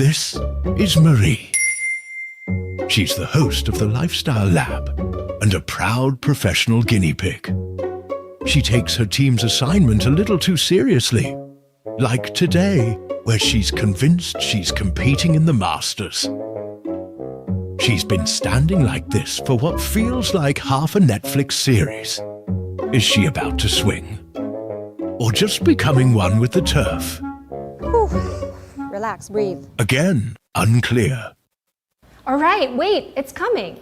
This is Marie. She's the host of the Lifestyle Lab and a proud professional guinea pig. She takes her team's assignment a little too seriously, like today, where she's convinced she's competing in the Masters. She's been standing like this for what feels like half a Netflix series. Is she about to swing? Or just becoming one with the turf? Whew. Relax, breathe. Again, unclear. All right, wait, it's coming.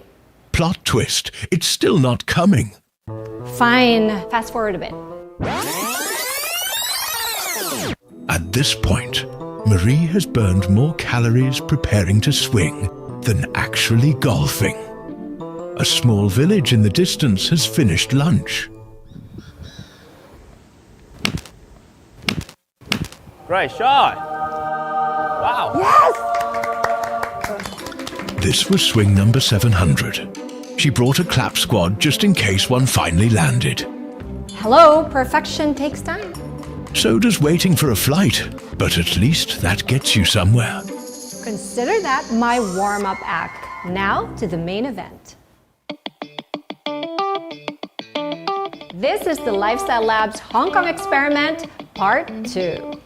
Plot twist, it's still not coming. Fine, fast forward a bit. At this point, Marie has burned more calories preparing to swing than actually golfing. A small village in the distance has finished lunch. Great shot! Wow! Yes! This was swing number 700. She brought a clap squad just in case one finally landed. Hello, perfection takes time. So does waiting for a flight, but at least that gets you somewhere. Consider that my warm-up act. Now to the main event. This is the Lifestyle Lab's Hong Kong experiment, part 2.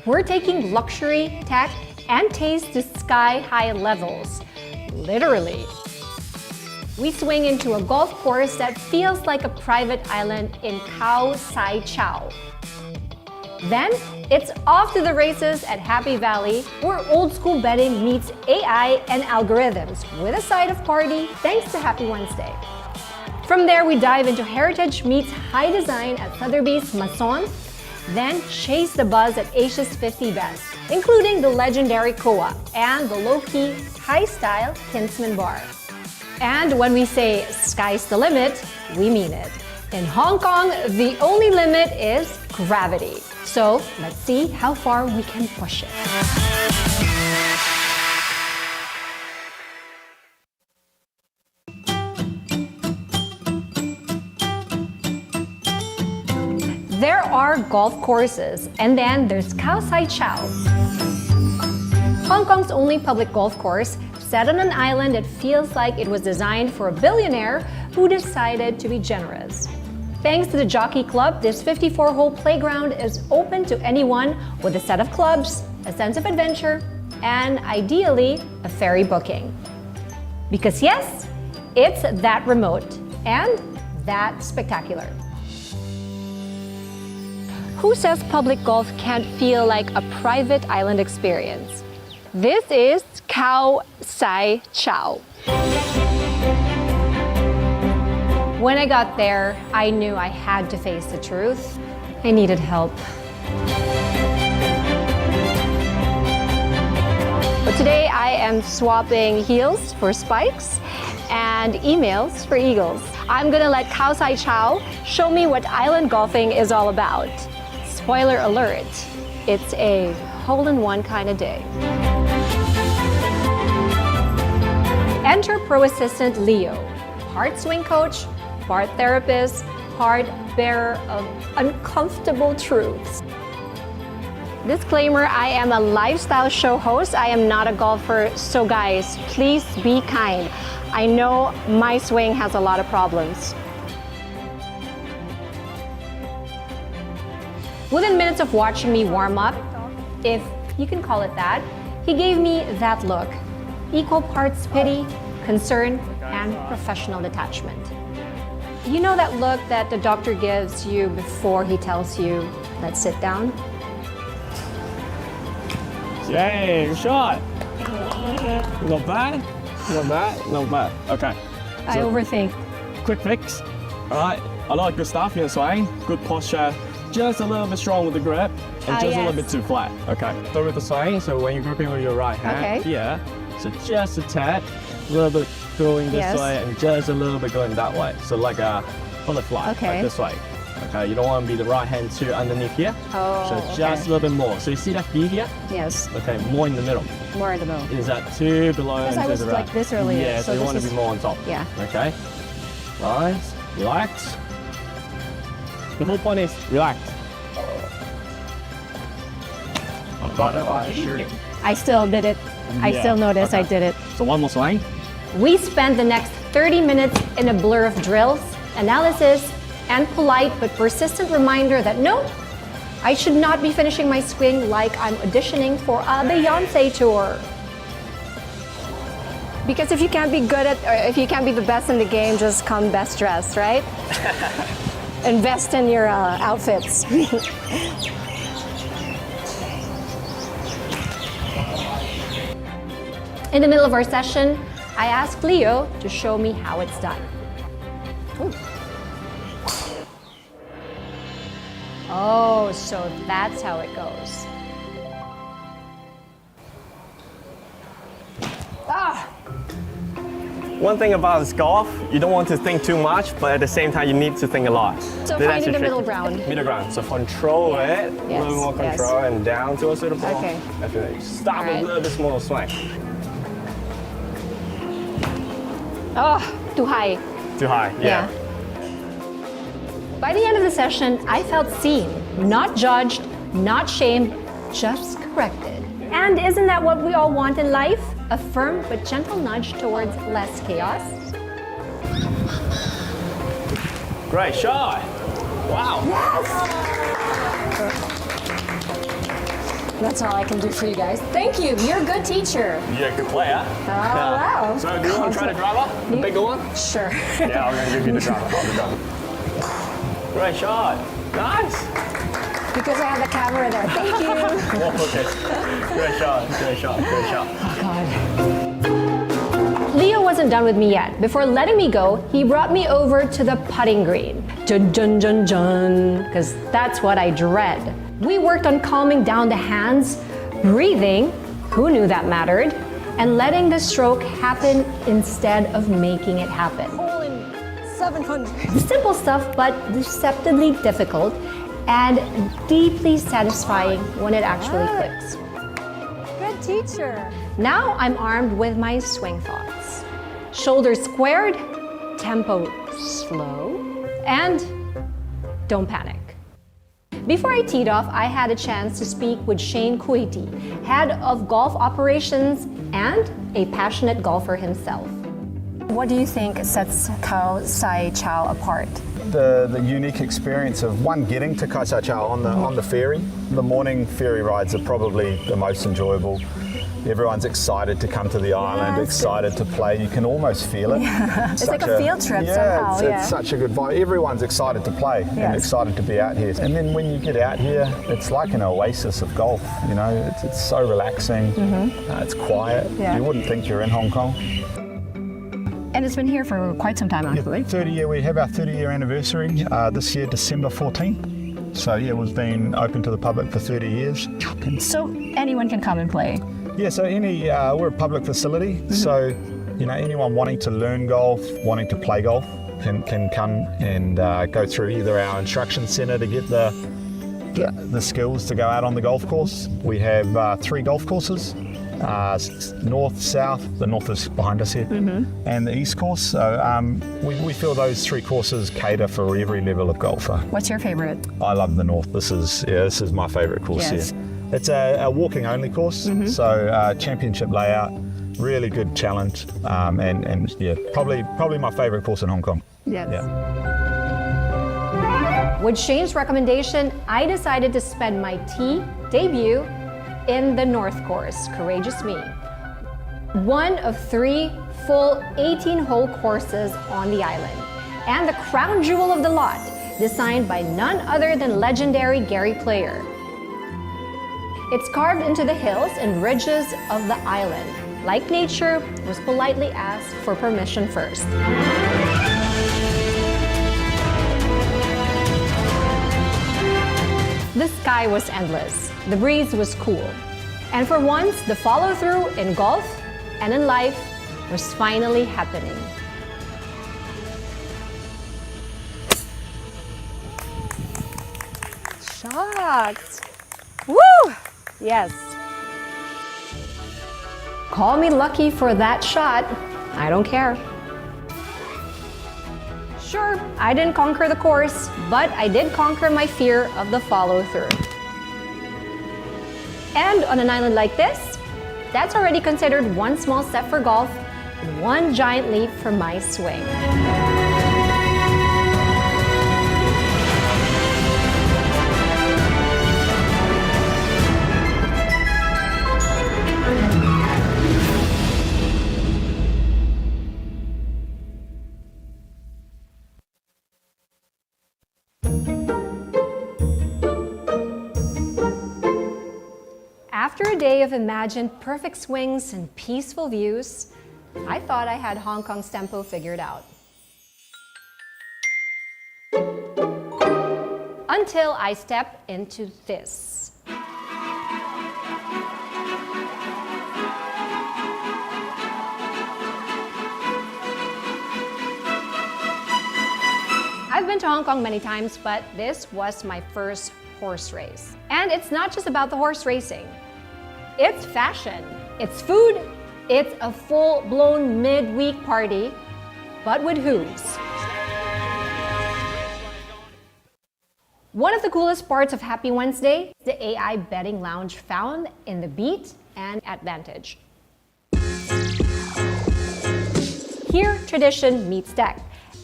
We're taking luxury, tech, and taste to sky-high levels. Literally. We swing into a golf course that feels like a private island in Khao Sai Chau. Then, it's off to the races at Happy Valley, where old school betting meets AI and algorithms with a side of party thanks to Happy Wednesday. From there, we dive into heritage meets high design at Sotheby's Maison, then chase the buzz at Asia's 50 Best, including the legendary Koa and the low-key, high-style Kinsman bar. And when we say sky's the limit, we mean it. In Hong Kong, the only limit is gravity. So let's see how far we can push it. There are golf courses, and then there's Khao Sai Chau, Hong Kong's only public golf course, set on an island that feels like it was designed for a billionaire who decided to be generous. Thanks to the Jockey Club, this 54-hole playground is open to anyone with a set of clubs, a sense of adventure, and ideally, a ferry booking. Because yes, it's that remote and that spectacular. Who says public golf can't feel like a private island experience? This is Khao Sai Chau. When I got there, I knew I had to face the truth. I needed help. But today I am swapping heels for spikes and emails for eagles. I'm gonna let Khao Sai Chau show me what island golfing is all about. Spoiler alert, it's a hole-in-one kind of day. Enter pro assistant Leo, part swing coach, part therapist, part bearer of uncomfortable truths. Disclaimer, I am a lifestyle show host. I am not a golfer, so guys, please be kind. I know my swing has a lot of problems. Within minutes of watching me warm up, if you can call it that, he gave me that look. Equal parts pity, concern, and professional detachment. You know that look that the doctor gives you before he tells you, let's sit down? Yay, good shot! Not bad, not bad, not bad. Okay. I overthink. Quick fix. All right, a lot of good stuff in the swing, good posture, just a little bit strong with the grip, and just a little bit too flat. Okay, so with the swing, so when you're gripping with your right hand here, so just a tad, a little bit going this way, and just a little bit going that way. So like a bullet fly, like this way. Okay, you don't want to be the right hand too underneath here. Oh, so just a little bit more. So you see that V here? Yes. Okay, more in the middle. More in the middle. Is that too below and I to was the right? like this earlier. Yeah, so you want to be more on top. Yeah. Okay. Right. Relax. The whole point is relax. butterfly shooting. I still did it. I still noticed I did it. So one more swing. We spent the next 30 minutes in a blur of drills, analysis, and polite but persistent reminder that no, I should not be finishing my swing like I'm auditioning for a Beyonce tour. Because if you can't be good at, or if you can't be the best in the game, just come best dressed, right? Invest in your outfits. In the middle of our session, I asked Leo to show me how it's done. Ooh. Oh, so that's how it goes. Ah! One thing about this golf, you don't want to think too much, but at the same time, you need to think a lot. So finding the middle ground. Middle ground. So control it, Yes, a little more control, and down towards the ball. Okay. After that, stop All right. a little bit smaller swing. Oh, too high. Too high, yeah. By the end of the session, I felt seen, not judged, not shamed, just corrected. And isn't that what we all want in life? A firm but gentle nudge towards less chaos. Great shot. Wow. That's all I can do for you guys. Thank you. You're a good teacher. You're a good player. Oh, wow. So do you want to try the driver? The bigger one? Sure. Yeah, I'm going to give you the driver. I'll the driver. Great shot. Nice. Because I have the camera there. Thank you. Okay. Great shot. Great shot. Great shot. Oh, God. Leo wasn't done with me yet. Before letting me go, he brought me over to the putting green. Jun, jun, jun, jun. Because that's what I dread. We worked on calming down the hands, breathing, who knew that mattered, and letting the stroke happen instead of making it happen. Hole in 700. Simple stuff, but deceptively difficult and deeply satisfying when it actually clicks. Good teacher. Now I'm armed with my swing thoughts. Shoulders squared, tempo slow, and don't panic. Before I teed off, I had a chance to speak with Shane Kuwaiti, head of golf operations and a passionate golfer himself. What do you think sets Khao Sai Chao apart? The unique experience of getting to Khao Sai Chao on the ferry. The morning ferry rides are probably the most enjoyable. Everyone's excited to come to the island, excited to play. You can almost feel it. Yeah. It's like a field trip somehow. It's such a good vibe. Everyone's excited to play and excited to be out here. And then when you get out here, it's like an oasis of golf. You know, it's so relaxing. It's quiet. You wouldn't think you're in Hong Kong. And it's been here for quite some time, actually. 30-year. We have our 30-year anniversary this year, December 14th. So we've been open to the public for 30 years. So anyone can come and play. Yeah, so we're a public facility, so anyone wanting to learn golf, wanting to play golf can come and go through either our instruction centre to get the skills to go out on the golf course. We have 3 golf courses, north, south, the north is behind us here, and the east course. So we feel those 3 courses cater for every level of golfer. What's your favorite? I love the north. This is my favourite course here. It's a walking only course, so championship layout, really good challenge, and probably my favourite course in Hong Kong. Yes. Yeah. With Shane's recommendation, I decided to spend my tee debut in the North Course, courageous me. One of 3 full 18-hole courses on the island, and the crown jewel of the lot, designed by none other than legendary Gary Player. It's carved into the hills and ridges of the island. Like nature, was politely asked for permission first. The sky was endless. The breeze was cool. And for once, the follow-through in golf and in life was finally happening. Shots! Woo! Yes. Call me lucky for that shot. I don't care. Sure, I didn't conquer the course, but I did conquer my fear of the follow-through. And on an island like this, that's already considered one small step for golf and one giant leap for my swing. After a day of imagined perfect swings and peaceful views, I thought I had Hong Kong's tempo figured out. Until I stepped into this. I've been to Hong Kong many times, but this was my first horse race. And it's not just about the horse racing. It's fashion, it's food, it's a full-blown midweek party, but with hooves. One of the coolest parts of Happy Wednesday is the AI betting lounge found in the Beat and Advantage. Here, tradition meets tech,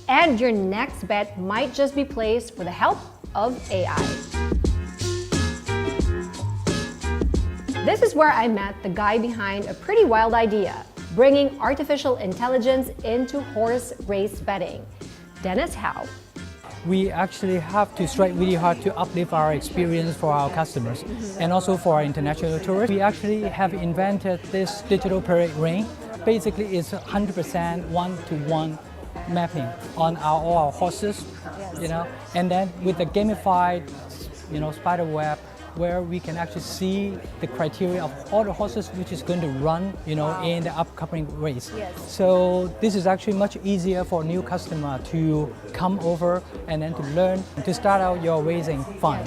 and your next bet might just be placed with the help of AI. This is where I met the guy behind a pretty wild idea, bringing artificial intelligence into horse race betting. Dennis Howe. We actually have to strive really hard to uplift our experience for our customers and also for our international tourists. We actually have invented this digital parade ring. Basically, it's 100% one-to-one mapping on all our horses, and then with the gamified, spider web, where we can actually see the criteria of all the horses which is going to run, in the upcoming race. Yes. So this is actually much easier for a new customer to come over and then to learn to start out your racing fun.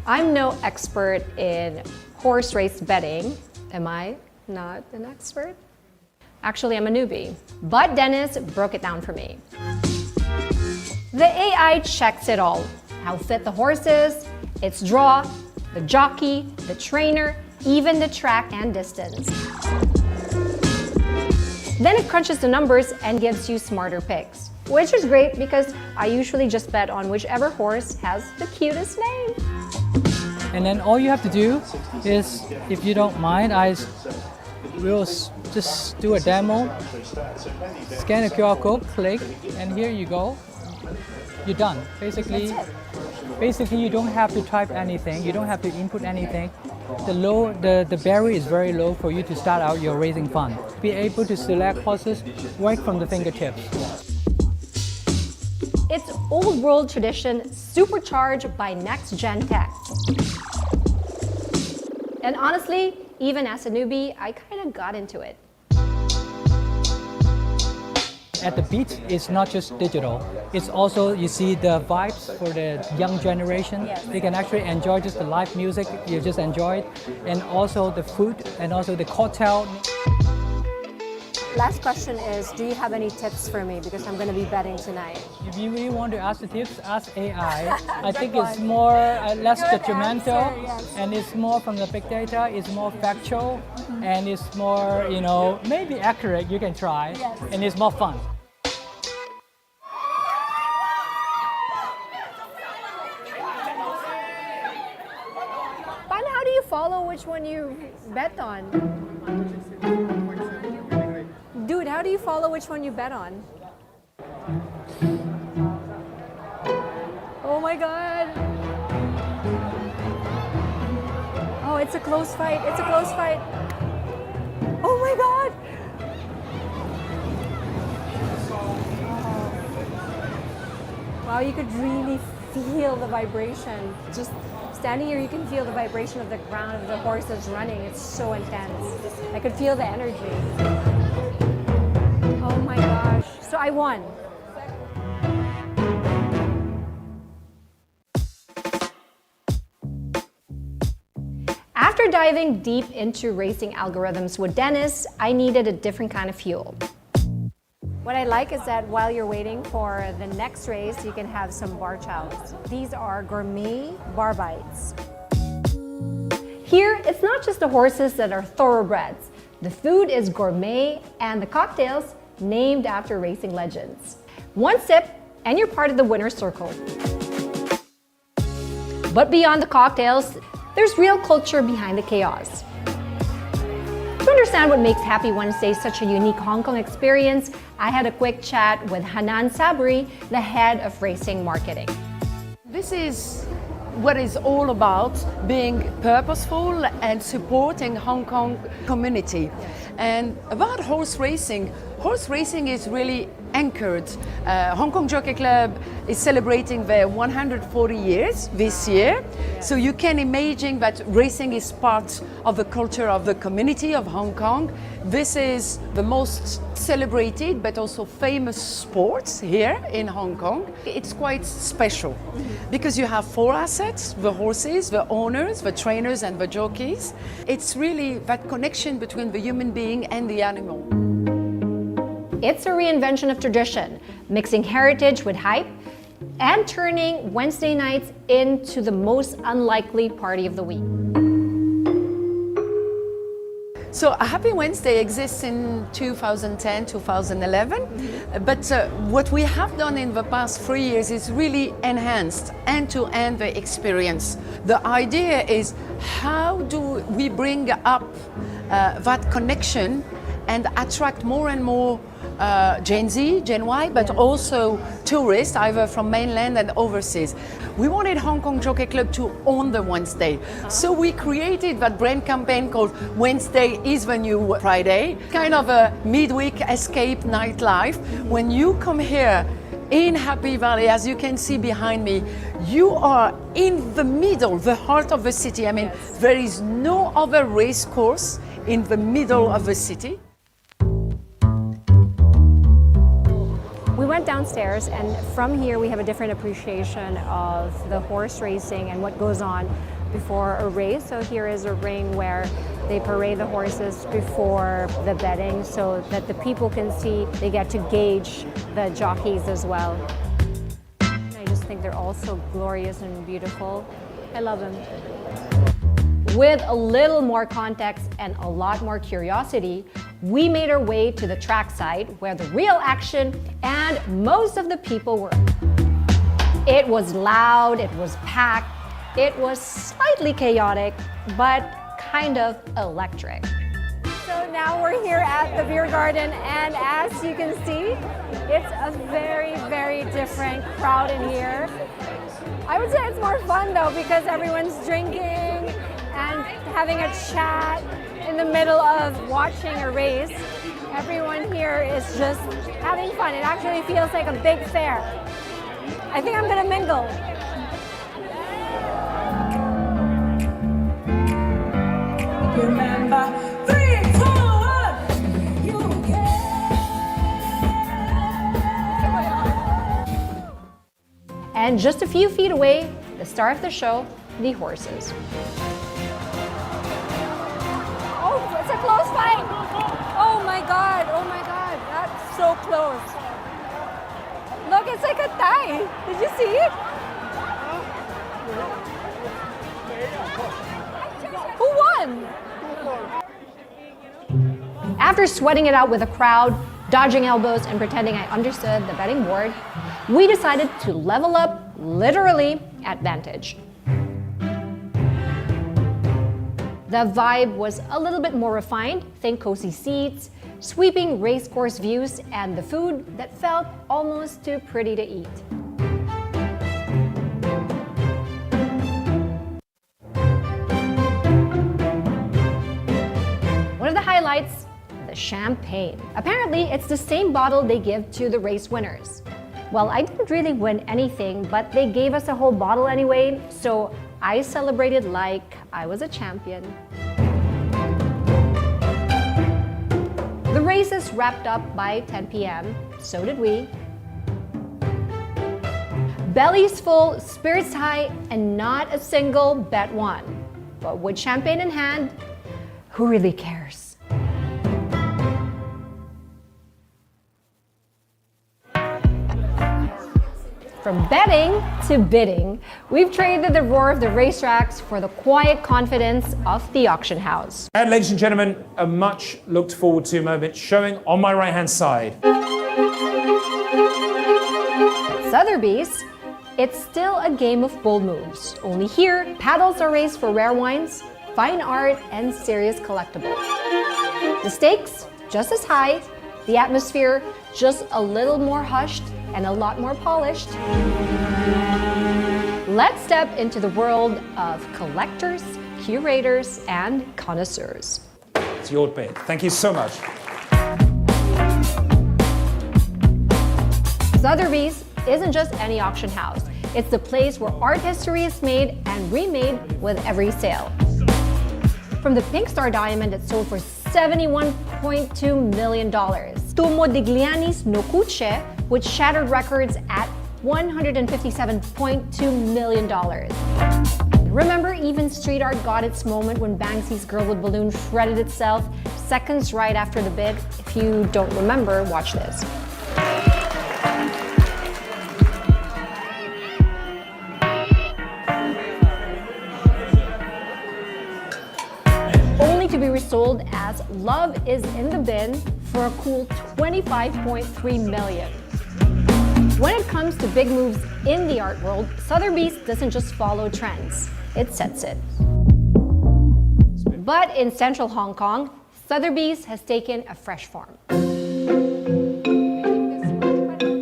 I'm no expert in horse race betting. Am I not an expert? Actually, I'm a newbie, but Dennis broke it down for me. The AI checks it all. How fit the horse is, its draw, the jockey, the trainer, even the track and distance. Then it crunches the numbers and gives you smarter picks, which is great because I usually just bet on whichever horse has the cutest name. And then all you have to do is, if you don't mind, we'll just do a demo, scan a QR code, click, and here you go. You're done. Basically, you don't have to type anything. You don't have to input anything. The barrier is very low for you to start out your racing fun. Be able to select horses right from the fingertips. It's old world tradition supercharged by next-gen tech. And honestly, even as a newbie, I kind of got into it. At the Beat, it's not just digital. It's also, you see the vibes for the young generation. Yes. They can actually enjoy just the live music, you just enjoy it. And also the food, and also the cocktail. Last question is, do you have any tips for me? Because I'm going to be betting tonight. If you really want to ask the tips, ask AI. I think it's more, less judgmental, and it's more from the big data, it's more factual, and it's more, maybe accurate, you can try, and it's more fun. How do you follow which one you bet on? Dude, how do you follow which one you bet on? Oh my God. Oh, it's a close fight. It's a close fight. Oh my God. Oh. Wow, you could really feel the vibration. Just standing here, you can feel the vibration of the ground of the horse that's running. It's so intense. I could feel the energy. Oh my gosh. So I won. After diving deep into racing algorithms with Dennis, I needed a different kind of fuel. What I like is that while you're waiting for the next race, you can have some bar chows. These are gourmet bar bites. Here, it's not just the horses that are thoroughbreds. The food is gourmet and the cocktails named after racing legends. One sip and you're part of the winner's circle. But beyond the cocktails, there's real culture behind the chaos. To understand what makes Happy Wednesday such a unique Hong Kong experience, I had a quick chat with Hanan Sabri, the head of racing marketing. This is what it's all about, being purposeful and supporting Hong Kong community. And about horse racing is really anchored. Hong Kong Jockey Club is celebrating their 140 years this year. So you can imagine that racing is part of the culture of the community of Hong Kong. This is the most celebrated but also famous sport here in Hong Kong. It's quite special because you have four assets: the horses, the owners, the trainers and the jockeys. It's really that connection between the human being and the animal. It's a reinvention of tradition, mixing heritage with hype and turning Wednesday nights into the most unlikely party of the week. So Happy Wednesday exists in 2010, 2011, but what we have done in the past 3 years is really enhanced end-to-end the experience. The idea is, how do we bring up that connection and attract more and more Gen Z, Gen Y, but also tourists, either from mainland and overseas. We wanted Hong Kong Jockey Club to own the Wednesday. So we created that brand campaign called Wednesday is the New Friday, kind of a midweek escape nightlife. When you come here in Happy Valley, as you can see behind me, you are in the middle, the heart of the city. I mean, there is no other race course in the middle of the city. We went downstairs, and from here we have a different appreciation of the horse racing and what goes on before a race. So here is a ring where they parade the horses before the betting so that the people can see, they get to gauge the jockeys as well. I just think they're all so glorious and beautiful. I love them. With a little more context and a lot more curiosity, we made our way to the trackside where the real action and most of the people were. It was loud, it was packed, it was slightly chaotic, but kind of electric. So now we're here at the beer garden, and as you can see, it's a very, very different crowd in here. I would say it's more fun though because everyone's drinking and having a chat in the middle of watching a race. Everyone here is just having fun. It actually feels like a big fair. I think I'm gonna mingle. Remember, 3, 2, 1, you can. And just a few feet away, the star of the show, the horses. Oh, it's a close fight. Oh my God, that's so close. Look, it's like a tie. Did you see it? Who won? After sweating it out with a crowd, dodging elbows and pretending I understood the betting board, we decided to level up, literally, at Vantage. The vibe was a little bit more refined. Think cozy seats, sweeping racecourse views, and the food that felt almost too pretty to eat. One of the highlights, the champagne. Apparently, it's the same bottle they give to the race winners. Well, I didn't really win anything, but they gave us a whole bottle anyway, so I celebrated like I was a champion. The races wrapped up by 10 p.m., so did we. Bellies full, spirits high, and not a single bet won. But with champagne in hand, who really cares? From betting to bidding, we've traded the roar of the racetracks for the quiet confidence of the auction house. And ladies and gentlemen, a much looked forward to moment showing on my right hand side. At Sotheby's, it's still a game of bold moves. Only here, paddles are raised for rare wines, fine art, and serious collectibles. The stakes, just as high, the atmosphere, just a little more hushed and a lot more polished. Let's step into the world of collectors, curators, and connoisseurs. It's your bid. Thank you so much. Sotheby's isn't just any auction house. It's the place where art history is made and remade with every sale. From the Pink Star diamond that sold for $71.2 million, to Modigliani's Nocuce, which shattered records at $157.2 million. Remember, even street art got its moment when Banksy's Girl with Balloon shredded itself seconds right after the bid. If you don't remember, watch this. Only to be resold as Love is in the Bin for a cool $25.3 million. When it comes to big moves in the art world, Sotheby's doesn't just follow trends, it sets it. But in central Hong Kong, Sotheby's has taken a fresh form.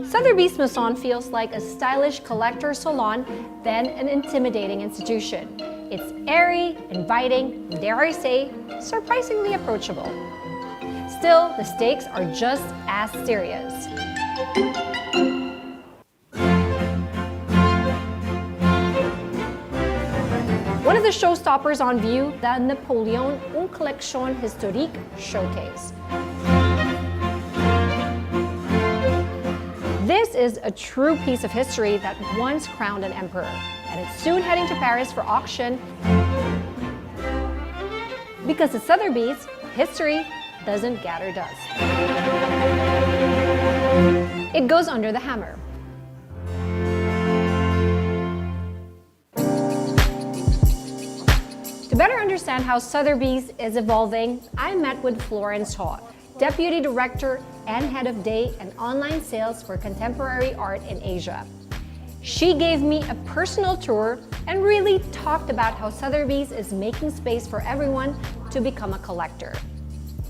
Sotheby's Maison feels like a stylish collector salon than an intimidating institution. It's airy, inviting, and dare I say, surprisingly approachable. Still, the stakes are just as serious. One of the showstoppers on view, the Napoleon Une Collection Historique Showcase. This is a true piece of history that once crowned an emperor, and it's soon heading to Paris for auction. Because at Sotheby's, history doesn't gather dust. It goes under the hammer. To better understand how Sotheby's is evolving, I met with Florence Haw, Deputy Director and Head of Day and Online Sales for Contemporary Art in Asia. She gave me a personal tour and really talked about how Sotheby's is making space for everyone to become a collector.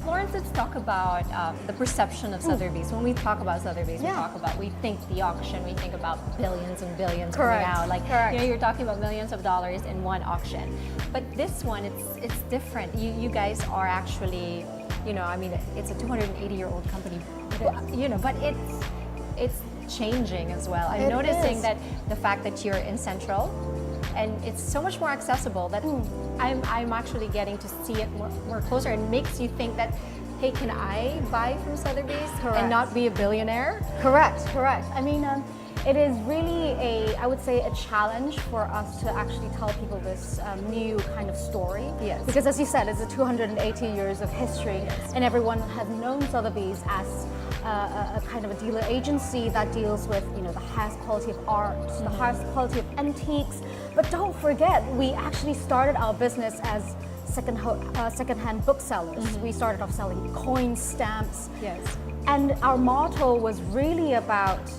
Florence, let's talk about the perception of Sotheby's. When we talk about Sotheby's, we think the auction, we think about billions and billions coming out. Like, you know, you're talking about millions of dollars in one auction. But this one, it's different. You guys are actually, you know, I mean, it's a 280-year-old company, you know, but it's changing as well. I'm noticing that the fact that you're in Central, and it's so much more accessible that I'm actually getting to see it more closer, and makes you think that, hey, can I buy from Sotheby's and not be a billionaire? Correct. I mean, it is really I would say, a challenge for us to actually tell people this new kind of story. Yes. Because as you said, it's a 280 years of history, and everyone has known Sotheby's as a kind of a dealer agency that deals with, you know, the highest quality of art, the highest quality of antiques. But don't forget, we actually started our business as second-hand booksellers. We started off selling coins, stamps. Yes. And our motto was really about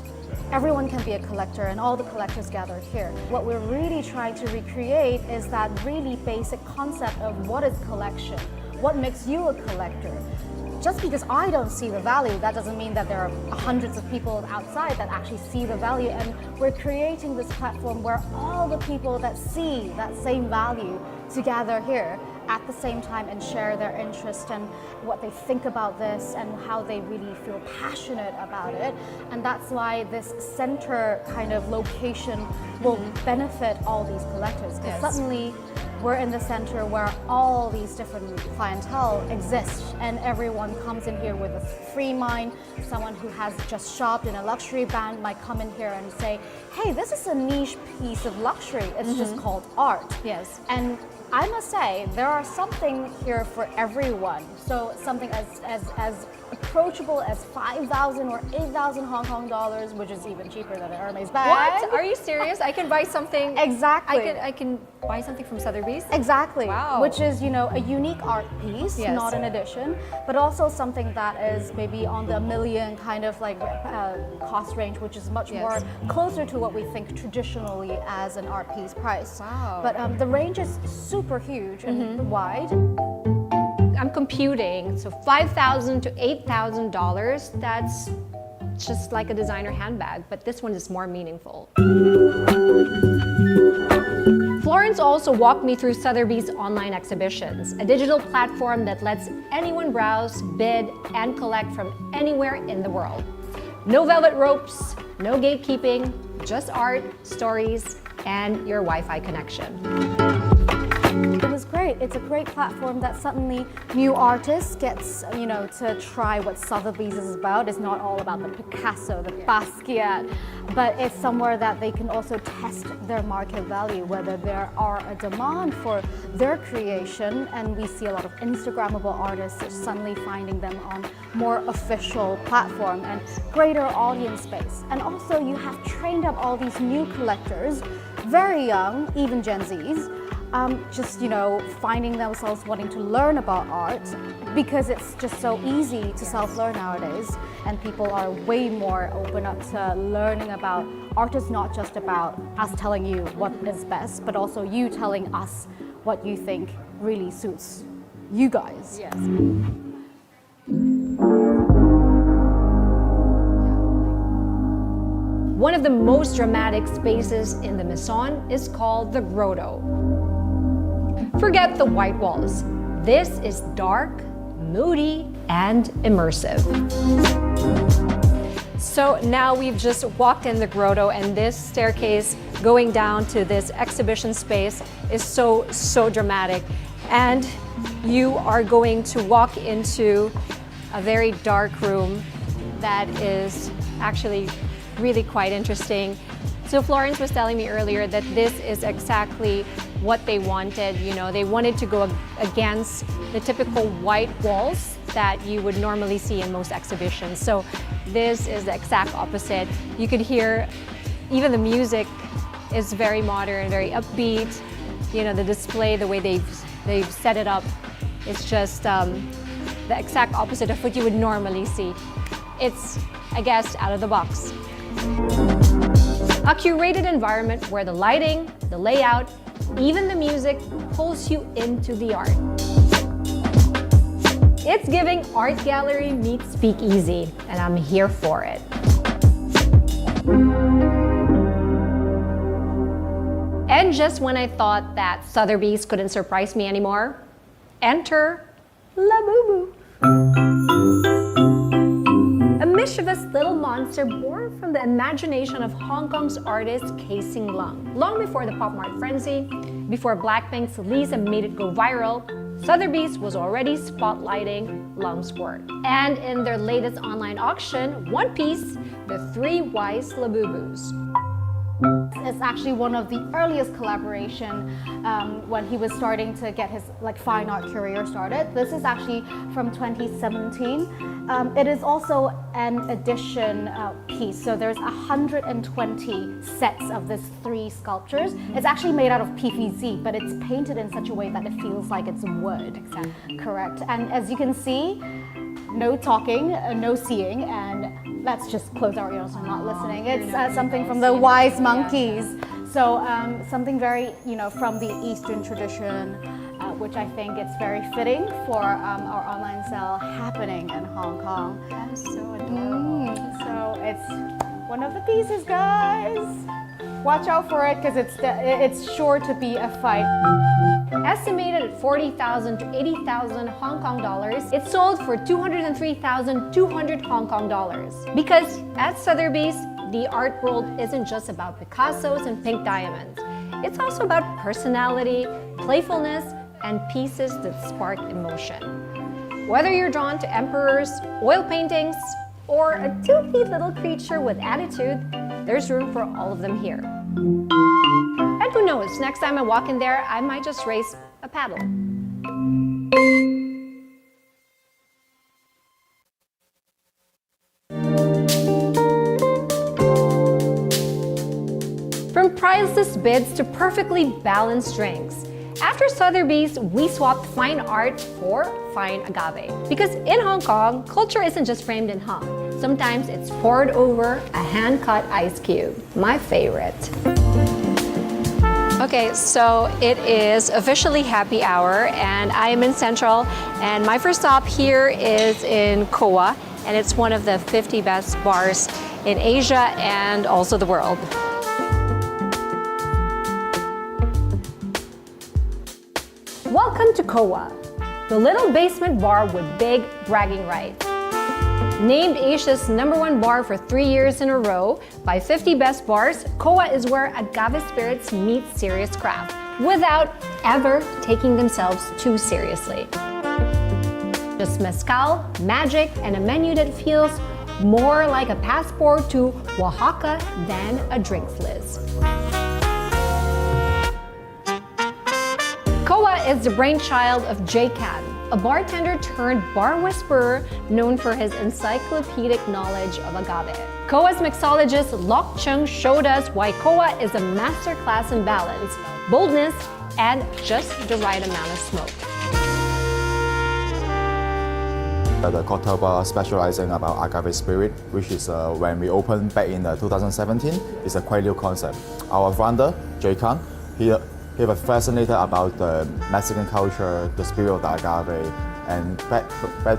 everyone can be a collector, and all the collectors gathered here. What we're really trying to recreate is that really basic concept of what is collection, what makes you a collector. Just because I don't see the value, that doesn't mean that there are hundreds of people outside that actually see the value. And we're creating this platform where all the people that see that same value to gather here at the same time and share their interest and what they think about this and how they really feel passionate about it. And that's why this center kind of location will benefit all these collectors. Because suddenly we're in the center where all these different clientele exist, and everyone comes in here with a free mind. Someone who has just shopped in a luxury band might come in here and say, hey, this is a niche piece of luxury. It's just called art. Yes. And I must say, there are something here for everyone. So something as approachable as 5,000 or 8,000 Hong Kong dollars, which is even cheaper than an Hermes bag. What? Are you serious? I can buy something. Exactly. I can buy something from Sotheby's? Exactly. Wow. Which is, you know, a unique art piece, Yes. not an edition, but also something that is maybe on the million kind of like cost range, which is much more closer to what we think traditionally as an art piece price. Wow. But the range is super huge and wide. I'm computing, so $5,000 to $8,000, that's just like a designer handbag, but this one is more meaningful. Florence also walked me through Sotheby's online exhibitions, a digital platform that lets anyone browse, bid, and collect from anywhere in the world. No velvet ropes, no gatekeeping, just art, stories, and your Wi-Fi connection. It was great. It's a great platform that suddenly new artists gets, you know, to try what Sotheby's is about. It's not all about the Picasso, the Basquiat, but it's somewhere that they can also test their market value, whether there are a demand for their creation, and we see a lot of Instagrammable artists suddenly finding them on more official platform and greater audience space. And also you have trained up all these new collectors, very young, even Gen Zs, just, you know, finding themselves wanting to learn about art because it's just so easy to self-learn nowadays, and people are way more open up to learning about art. Is not just about us telling you what is best, but also you telling us what you think really suits you guys. Yes. One of the most dramatic spaces in the Maison is called the Grotto. Forget the white walls. This is dark, moody, and immersive. So now we've just walked in the Grotto, and this staircase going down to this exhibition space is so dramatic. And you are going to walk into a very dark room that is actually really quite interesting. So Florence was telling me earlier that this is exactly what they wanted. You know, they wanted to go against the typical white walls that you would normally see in most exhibitions. So this is the exact opposite. You could hear even the music is very modern, very upbeat. You know, the display, the way they've set it up, it's just the exact opposite of what you would normally see. It's, I guess, out of the box. A curated environment where the lighting, the layout, even the music pulls you into the art. It's giving art gallery meets speakeasy, and I'm here for it. And just when I thought that Sotheby's couldn't surprise me anymore, enter Labubu. A mischievous little monster born from the imagination of Hong Kong's artist Casing Lung. Long before the pop mart frenzy, before Blackpink's Lisa made it go viral, Sotheby's was already spotlighting Lung's work. And in their latest online auction, one piece, the 3 Wise Labubus. It's actually one of the earliest collaboration when he was starting to get his fine art career started. This is actually from 2017. It is also an edition piece, so there's 120 sets of these 3 sculptures. It's actually made out of PVC, but it's painted in such a way that it feels like it's wood. Exactly. Correct. And as you can see, no talking, no seeing, and let's just close our ears and not listening. It's something from the Wise Monkeys. So something very, from the Eastern tradition, which I think it's very fitting for our online sale happening in Hong Kong. That is so adorable. So it's one of the pieces, guys. Watch out for it, because it's sure to be a fight. Estimated at 40,000 to 80,000 Hong Kong dollars, it sold for 203,200 Hong Kong dollars. Because at Sotheby's, the art world isn't just about Picassos and pink diamonds. It's also about personality, playfulness, and pieces that spark emotion. Whether you're drawn to emperors, oil paintings, or a toothy little creature with attitude, there's room for all of them here. And who knows, next time I walk in there, I might just race a paddle. From priceless bids to perfectly balanced drinks, after Sotheby's, we swapped fine art for fine agave. Because in Hong Kong, culture isn't just framed and hung. Sometimes it's poured over a hand-cut ice cube. My favorite. Okay, so it is officially happy hour and I am in Central, and my first stop here is in Koa, and it's one of the 50 best bars in Asia and also the world. Welcome to Koa, the little basement bar with big bragging rights. Named Asia's #1 bar for 3 years in a row by 50 Best Bars, Koa is where agave spirits meet serious craft without ever taking themselves too seriously. Just mezcal, magic, and a menu that feels more like a passport to Oaxaca than a drink fliz. Koa is the brainchild of Jay Can, a bartender turned bar whisperer known for his encyclopedic knowledge of agave. Koa's mixologist Lok Chung showed us why Koa is a masterclass in balance, boldness, and just the right amount of smoke. The cocktail bar specializing about agave spirit, which is when we opened back in 2017, is a quite new concept. Our founder, Jay Khan, he was fascinated about the Mexican culture, the spirit of the agave, and back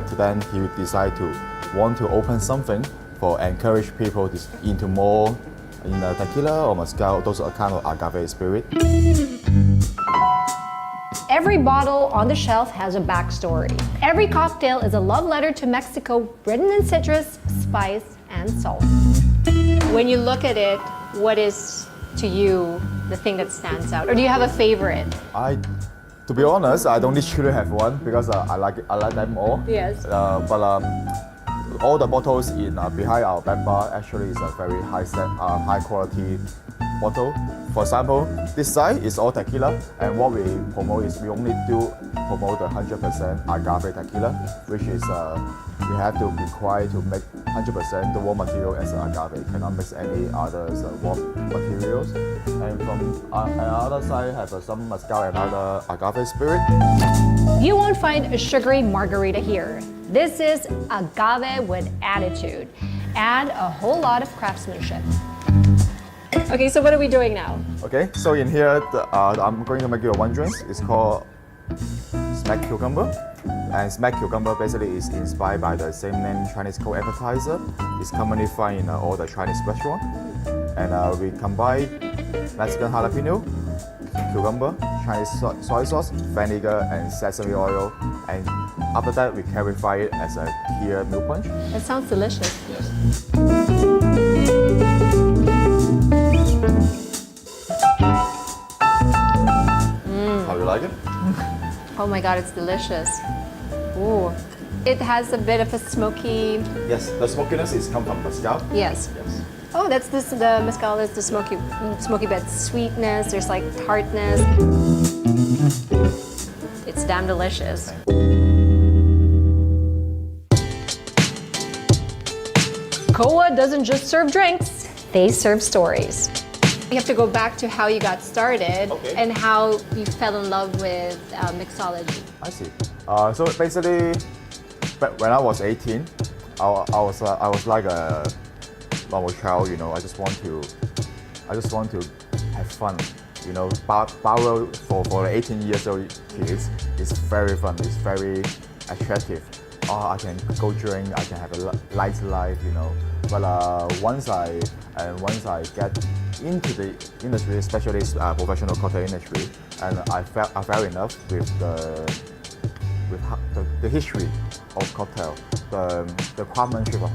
to then he decided to want to open something for encourage people to into more in the tequila or mezcal, those are kind of agave spirit. Every bottle on the shelf has a backstory. Every cocktail is a love letter to Mexico, written in citrus, spice, and salt. When you look at it, what is to you the thing that stands out, or do you have a favorite? To be honest, I don't literally have one because I like them all. Yes. But all the bottles in behind our back bar actually is a very high quality bottle. For example, this side is all tequila, and what we promote is we only do promote the 100% agave tequila, which is we have to require to make 100% the raw material as agave. Cannot mix any other raw materials. And from another side have some mezcal and other agave spirit. You won't find a sugary margarita here. This is agave with attitude and a whole lot of craftsmanship. Okay, so what are we doing now? Okay, so in here, I'm going to make you one drink. It's called Smack Cucumber. And Smack Cucumber basically is inspired by the same name Chinese cold appetizer. It's commonly found in all the Chinese restaurants. And we combine Mexican jalapeno, cucumber, Chinese soy sauce, vinegar, and sesame oil. And after that, we clarify it as a clear milk punch. It sounds delicious. Yes. How you like it? Oh my God, it's delicious. Ooh. It has a bit of a smoky... Yes, the smokiness is come from mezcal. Yes. Yes. Oh, that's this, the mezcal is the smoky bit sweetness, there's like tartness. It's damn delicious. Koa doesn't just serve drinks, they serve stories. You have to go back to how you got started and how you fell in love with mixology. I see. So basically, when I was 18, I was like a normal child. You know, I just want to have fun. You know, barrel for 18 years old kids is very fun. It's very attractive. I can go drink. I can have a light life. You know, but once I get into the industry, especially professional cocktail industry, and I fell in love with the history of cocktail, the craftsmanship of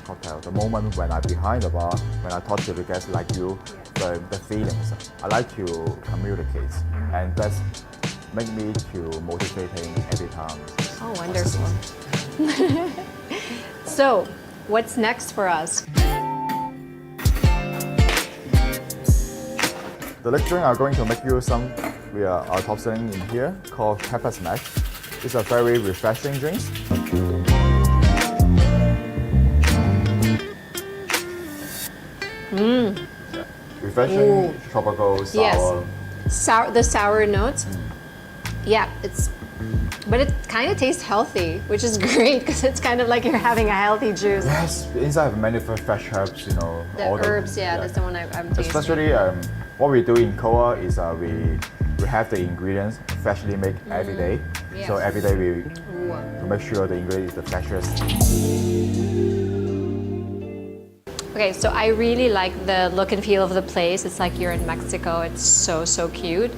cocktail. The moment when I'm behind the bar, when I talk to the guests like you, the feelings. I like to communicate, and that's make me to motivating every time. Oh, wonderful. So, what's next for us? The next drink I'm going to make you some we are our top selling in here called Pepper Smash. It's a very refreshing drink. Yeah. Refreshing, tropical, sour. Yes. The sour notes. Yeah, but it kind of tastes healthy, which is great because it's kind of like you're having a healthy juice. Yes, inside have many fresh herbs, you know. The herbs, yeah, that's the one I'm tasting. Especially what we do in Koa is we have the ingredients freshly made every day. Yes. So every day we make sure the ingredient is the freshest. Okay, so I really like the look and feel of the place. It's like you're in Mexico. It's so cute.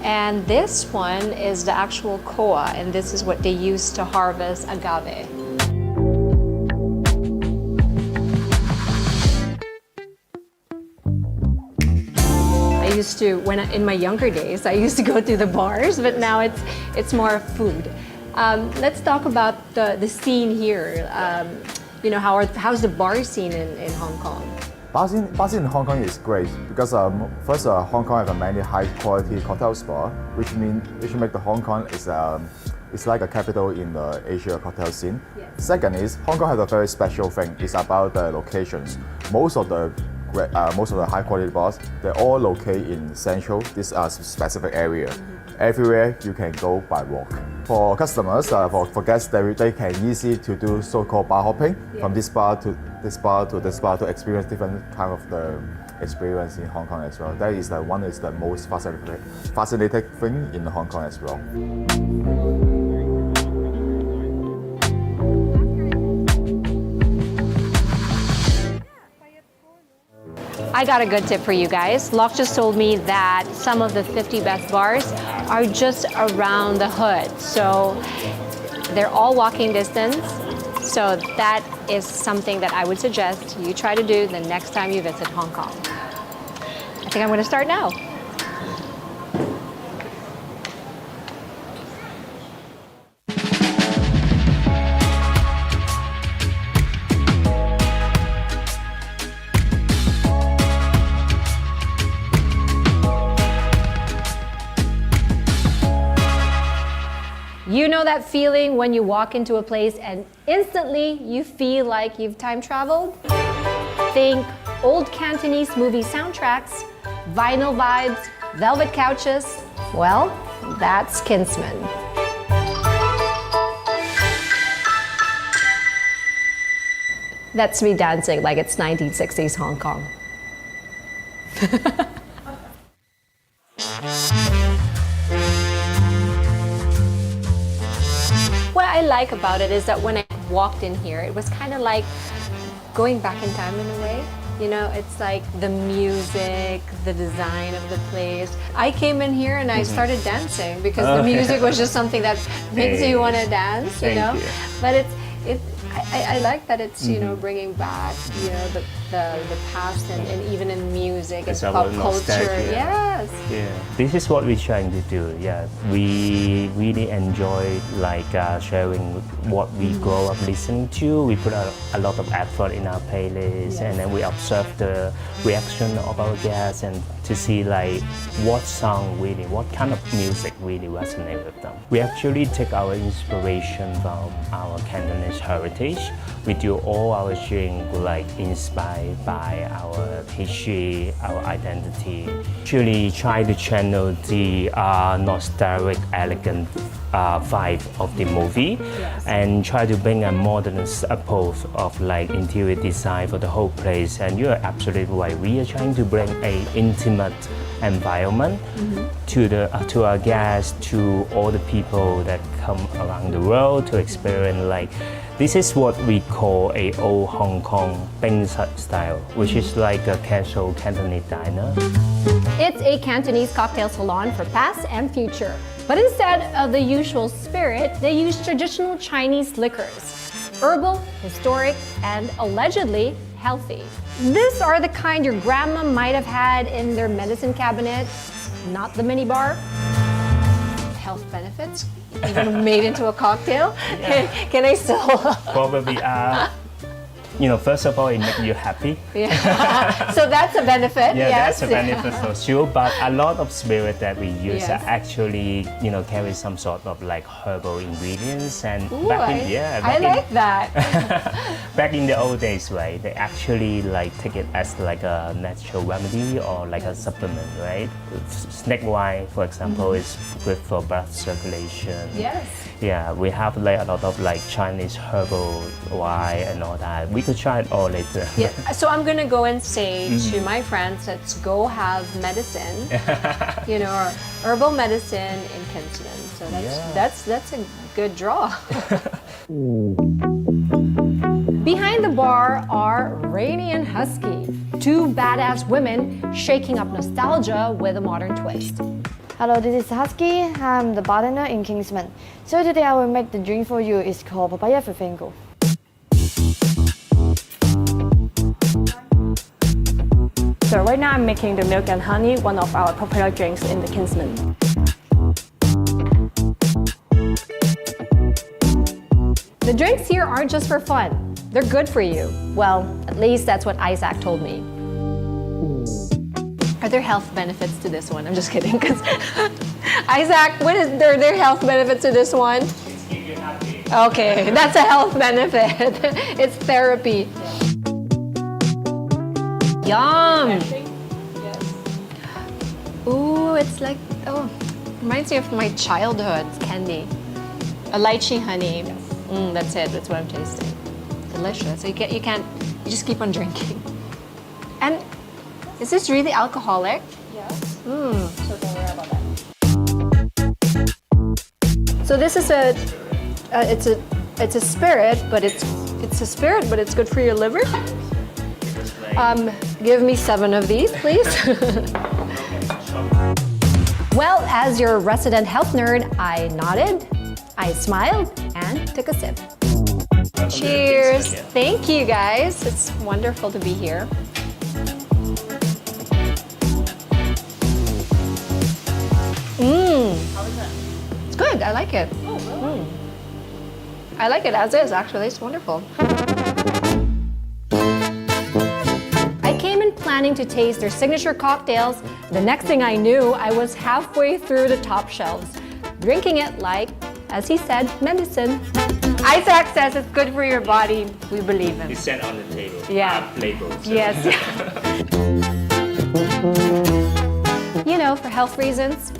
And this one is the actual koa, and this is what they use to harvest agave. In my younger days, I used to go to the bars, but now it's more food. Let's talk about the scene here. You know, how's the bar scene in Hong Kong? Bar scene in Hong Kong is great because first Hong Kong have many high quality cocktail spa, which make the Hong Kong is like a capital in the Asia cocktail scene. Yes. Second is Hong Kong has a very special thing. It's about the locations. Most of the high quality bars, they're all located in central, this specific area. Everywhere you can go by walk. For customers, for guests, they can easy to do so-called bar hopping from this bar to this bar to this bar to experience different kind of the experience in Hong Kong as well. That is the most fascinating thing in Hong Kong as well. I got a good tip for you guys. Locke just told me that some of the 50 best bars are just around the hood. So they're all walking distance. So that is something that I would suggest you try to do the next time you visit Hong Kong. I think I'm going to start now. You know that feeling when you walk into a place and instantly you feel like you've time traveled? Think old Cantonese movie soundtracks, vinyl vibes, velvet couches. Well, that's Kinsman. That's me dancing like it's 1960s Hong Kong. What I like about it is that when I walked in here, it was kind of like going back in time in a way. You know, it's like the music, the design of the place. I came in here and I started dancing because the music was just something that makes you want to dance, you know? But I like that it's, you know, bringing back, you know, the past and even in music and pop culture. Yes. Yeah. This is what we're trying to do. Yeah. We really enjoy like sharing what we grow up listening to. We put a lot of effort in our playlist, and then we observe the reaction of our guests and to see like what song really, what kind of music really resonate with them. We actually take our inspiration from our Cantonese heritage. We do all our drinks like inspired by our history, our identity. Actually try to channel the nostalgic, elegant vibe of the movie, and try to bring a modern approach of like interior design for the whole place. And you are absolutely right. We are trying to bring an intimate environment to our guests, to all the people that come around the world to experience like. This is what we call a old Hong Kong Bing style, which is like a casual Cantonese diner. It's a Cantonese cocktail salon for past and future. But instead of the usual spirit, they use traditional Chinese liquors. Herbal, historic, and allegedly healthy. These are the kind your grandma might have had in their medicine cabinet, not the minibar. Health benefits, even made into a cocktail. Can I still? Probably first of all, it makes you happy. Yeah. So that's a benefit. Yeah, yes. that's a benefit for sure. But a lot of spirit that we use Yes. are actually, carry some sort of like herbal ingredients. And Ooh, back I like that. back in the old days, right? They actually like take it as like a natural remedy or like a supplement, right? Snake wine, for example, is good for blood circulation. Yes. Yeah, we have like a lot of like Chinese herbal wine and all that. We could try it all later. Yeah. So I'm gonna go and say to my friends, let's go have medicine, or herbal medicine in Kinsman. So that's a good draw. Behind the bar are Rainy and Husky, two badass women shaking up nostalgia with a modern twist. Hello, this is Husky. I'm the bartender in Kinsman. So today I will make the drink for you. It's called Papaya Flamingo. So right now I'm making the milk and honey, one of our popular drinks in the Kinsman. The drinks here aren't just for fun. They're good for you. Well, at least that's what Isaac told me. Are there health benefits to this one? I'm just kidding. Because Isaac, what is there health benefits to this one? Okay, that's a health benefit. It's therapy. Yum! Ooh, it's like, reminds me of my childhood candy. A lychee honey. That's it, that's what I'm tasting. Delicious. You just keep on drinking. And is this really alcoholic? Yes. So don't worry about that. So this is it's a spirit, but it's a spirit, but it's good for your liver. Give me 7 of these, please. Well, as your resident health nerd, I nodded, I smiled, and took a sip. Cheers. Thank you, guys. It's wonderful to be here. How is that? It's good. I like it. Oh, really? I like it as is, actually. It's wonderful. I came in planning to taste their signature cocktails. The next thing I knew, I was halfway through the top shelves, drinking it like, as he said, medicine. Isaac says it's good for your body. We believe him. It's set on the table. Yeah. Label. So. Yes. For health reasons.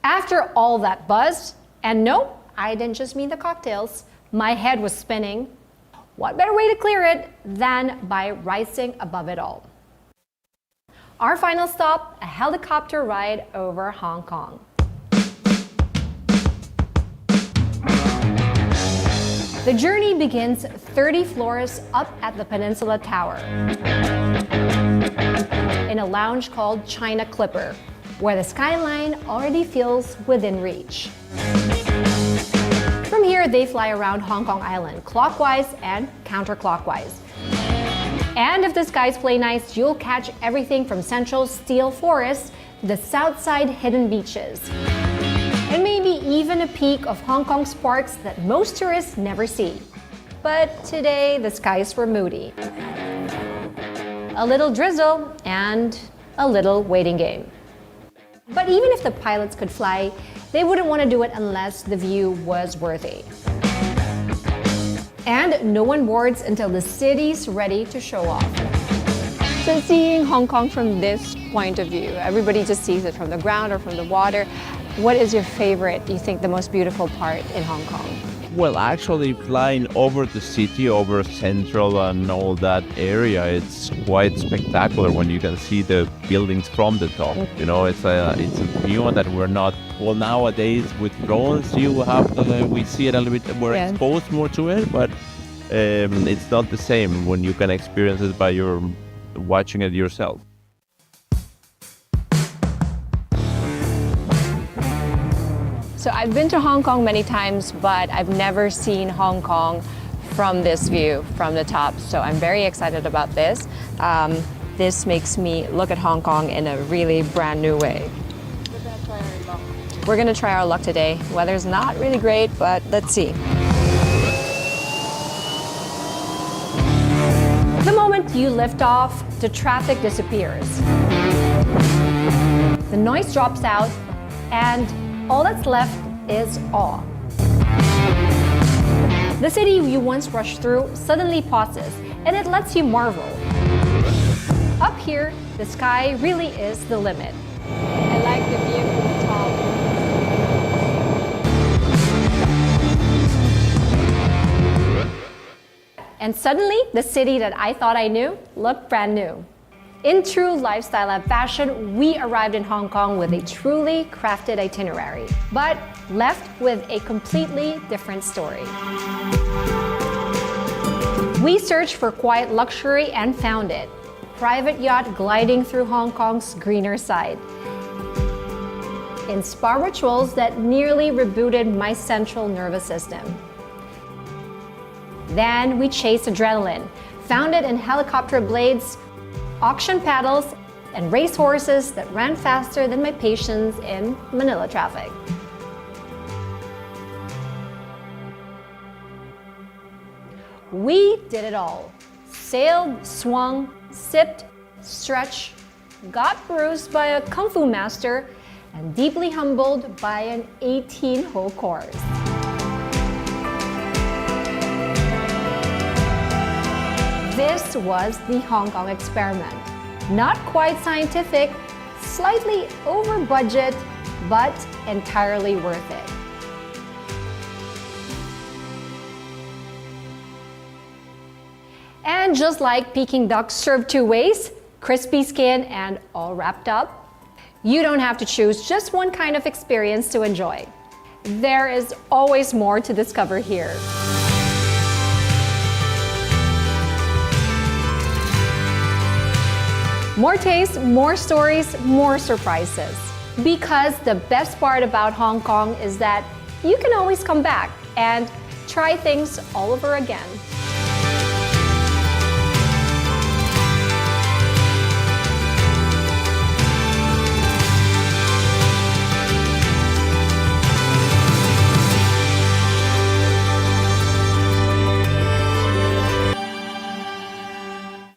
After all that buzz, and no, I didn't just mean the cocktails, my head was spinning. What better way to clear it than by rising above it all? Our final stop, a helicopter ride over Hong Kong. The journey begins 30 floors up at the Peninsula Tower in a lounge called China Clipper, where the skyline already feels within reach. From here, they fly around Hong Kong Island, clockwise and counterclockwise. And if the skies play nice, you'll catch everything from Central Steel Forest to the Southside hidden beaches. And maybe even a peek of Hong Kong's parks that most tourists never see. But today, the skies were moody. A little drizzle and a little waiting game. But even if the pilots could fly, they wouldn't want to do it unless the view was worthy. And no one boards until the city's ready to show off. So seeing Hong Kong from this point of view, everybody just sees it from the ground or from the water. What is your favorite, do you think, the most beautiful part in Hong Kong? Well, actually flying over the city, over Central and all that area, it's quite spectacular when you can see the buildings from the top. It's a view that we're not, well, nowadays with drones, we see it a little bit, we're exposed more to it, but it's not the same when you can experience it by watching it yourself. So I've been to Hong Kong many times, but I've never seen Hong Kong from this view, from the top. So I'm very excited about this. this makes me look at Hong Kong in a really brand new way. We're gonna try our luck today. Weather's not really great, but let's see. The moment you lift off, the traffic disappears. The noise drops out, and all that's left is awe. The city you once rushed through suddenly pauses, and it lets you marvel. Up here, the sky really is the limit. I like the view from the top. And suddenly, the city that I thought I knew looked brand new. In true lifestyle lab fashion, we arrived in Hong Kong with a truly crafted itinerary, but left with a completely different story. We searched for quiet luxury and found it. Private yacht gliding through Hong Kong's greener side. In spa rituals that nearly rebooted my central nervous system. Then we chased adrenaline, found it in helicopter blades, auction paddles, and racehorses that ran faster than my patience in Manila traffic. We did it all. Sailed, swung, sipped, stretched, got bruised by a kung fu master, and deeply humbled by an 18-hole course. This was the Hong Kong experiment. Not quite scientific, slightly over budget, but entirely worth it. And just like Peking duck served two ways, crispy skin and all wrapped up, you don't have to choose just one kind of experience to enjoy. There is always more to discover here. More tastes, more stories, more surprises. Because the best part about Hong Kong is that you can always come back and try things all over again.